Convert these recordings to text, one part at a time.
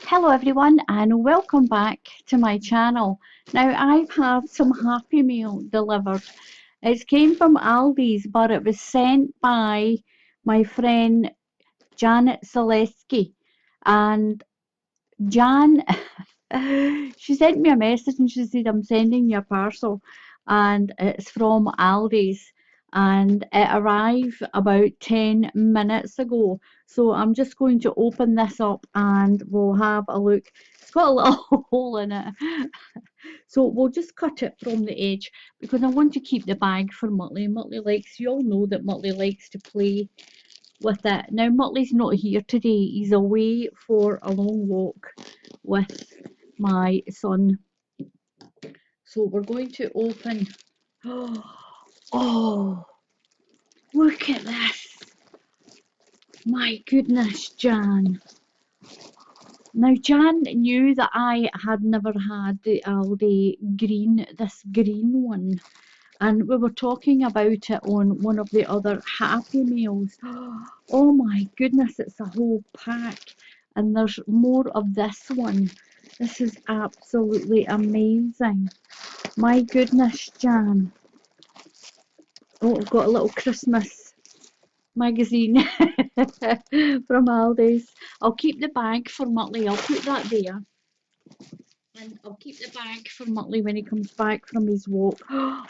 Hello everyone and welcome back to my channel. Now I've had some Happy Meal delivered. It came from Aldi's but it was sent by my friend Jan Xxx, and Jan she sent me a message and she said I'm sending you a parcel and it's from Aldi's and it arrived about 10 minutes ago. So I'm just going to open this up and we'll have a look. It's got a little hole in it. So we'll just cut it from the edge because I want to keep the bag for Muttley. Muttley likes, you all know that Muttley likes to play with it. Now Muttley's not here today. He's away for a long walk with my son. So we're going to open. Oh, look at this. My goodness, Jan. Now Jan knew that I had never had the Aldi green, this green one. And we were talking about it on one of the other Happy Meals. Oh my goodness, it's a whole pack. And there's more of this one. This is absolutely amazing. My goodness, Jan. Oh, I've got a little Christmas magazine from Aldi's. I'll keep the bag for Muttley. I'll put that there. And I'll keep the bag for Muttley when he comes back from his walk.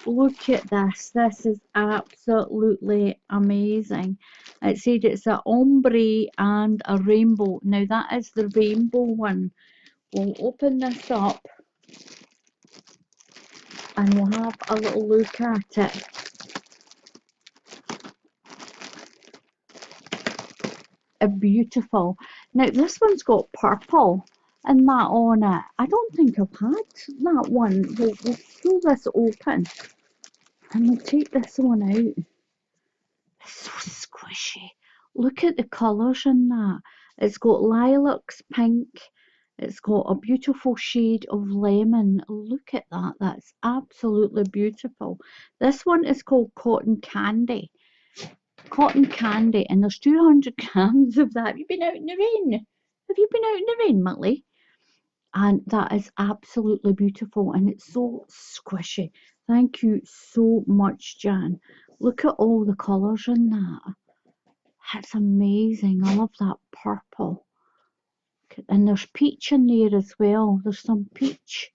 Look at this. This is absolutely amazing. It said it's an ombre and a rainbow. Now that is the rainbow one. We'll open this up and we'll have a little look at it. Beautiful. Now this one's got purple and that on it. I don't think I've had that one. We'll pull this open and we'll take this one out. It's so squishy. Look at the colours in that. It's got lilacs, pink. It's got a beautiful shade of lemon. Look at that. That's absolutely beautiful. This one is called Cotton Candy. Cotton candy, and there's 200 grams of that. Have you been out in the rain? Have you been out in the rain, Muttley? And that is absolutely beautiful, and it's so squishy. Thank you so much, Jan. Look at all the colours in that. That's amazing. I love that purple. And there's peach in there as well. There's some peach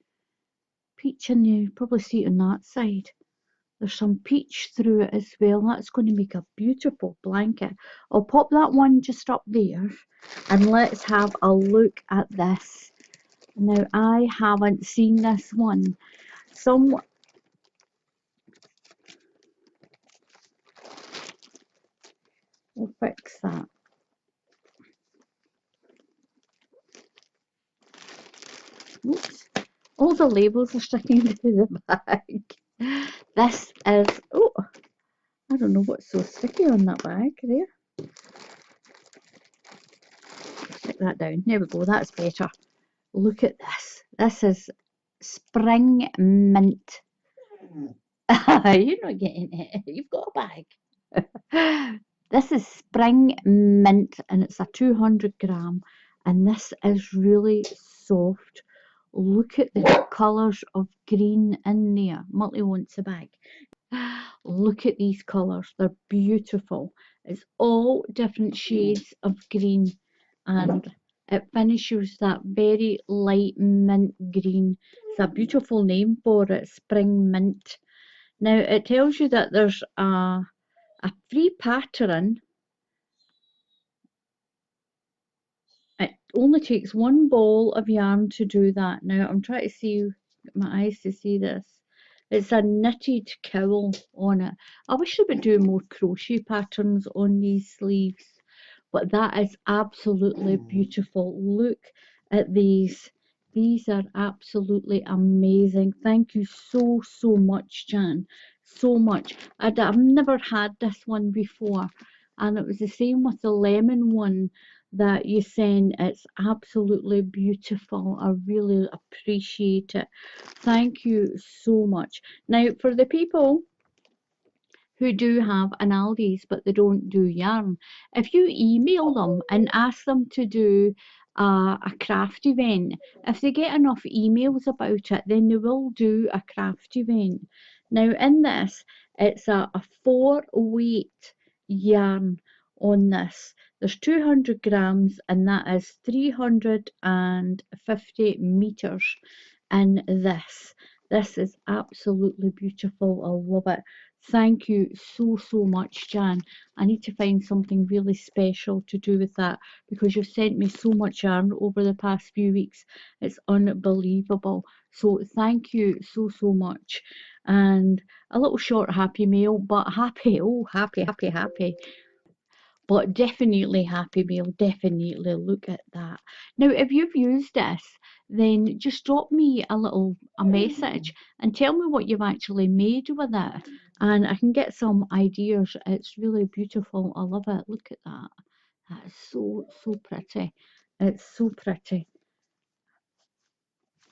in there. You probably see it on that side. There's some peach through it as well. That's going to make a beautiful blanket. I'll pop that one just up there and let's have a look at this. Now I haven't seen this one. We'll fix that. Oops. All the labels are sticking to the bag. This is, oh, I don't know what's so sticky on that bag there. Stick that down. There we go, that's better. Look at this. This is spring mint. You're not getting it. You've got a bag. This is spring mint and it's a 200 gram and this is really soft. Look at the colours of green in there. Muttley wants a bag. Look at these colours. They're beautiful. It's all different shades of green and it finishes that very light mint green. It's a beautiful name for it, spring mint. Now it tells you that there's a free pattern. It only takes one ball of yarn to do that. Now I'm trying to see, get my eyes to see this. It's a knitted cowl on it. I wish they would do more crochet patterns on these sleeves, but that is absolutely beautiful. Look at these. These are absolutely amazing. Thank you so much, Jan. So much. I've never had this one before, and it was the same with the lemon one that you sent. It's absolutely beautiful. I really appreciate it. Thank you so much. Now, for the people who do have an Aldi's but they don't do yarn, if you email them and ask them to do a craft event. If they get enough emails about it, then they will do a craft event. Now, in this, it's a 4 weight yarn on this. There's 200 grams, and that is 350 meters in this. This is absolutely beautiful. I love it. Thank you so, so much, Jan. I need to find something really special to do with that because you've sent me so much yarn over the past few weeks. It's unbelievable. So thank you so, so much. And a little short happy meal, but happy, oh, happy, happy, happy. But definitely happy meal, definitely look at that. Now, if you've used this, then just drop me a message and tell me what you've actually made with it. And I can get some ideas. It's really beautiful. I love it. Look at that. That is so, so pretty. It's so pretty.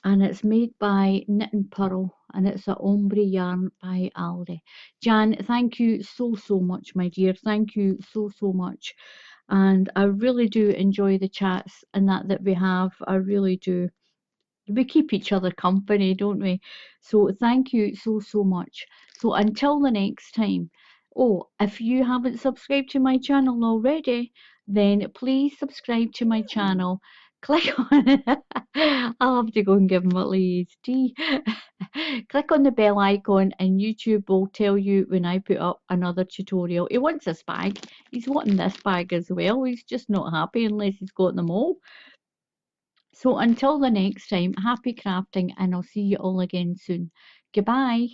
And it's made by Knit and Purl, and it's a ombre yarn by Aldi. Jan, thank you so, so much, my dear. Thank you so, so much. And I really do enjoy the chats and that we have. I really do. We keep each other company, don't we? So thank you so, so much. So until the next time. Oh, if you haven't subscribed to my channel already, then please subscribe to my channel. Click on it. I'll have to go and give him a lazy tea. Click on the bell icon and YouTube will tell you when I put up another tutorial. He wants this bag. He's wanting this bag as well. He's just not happy unless he's got them all. So until the next time, happy crafting and I'll see you all again soon. Goodbye.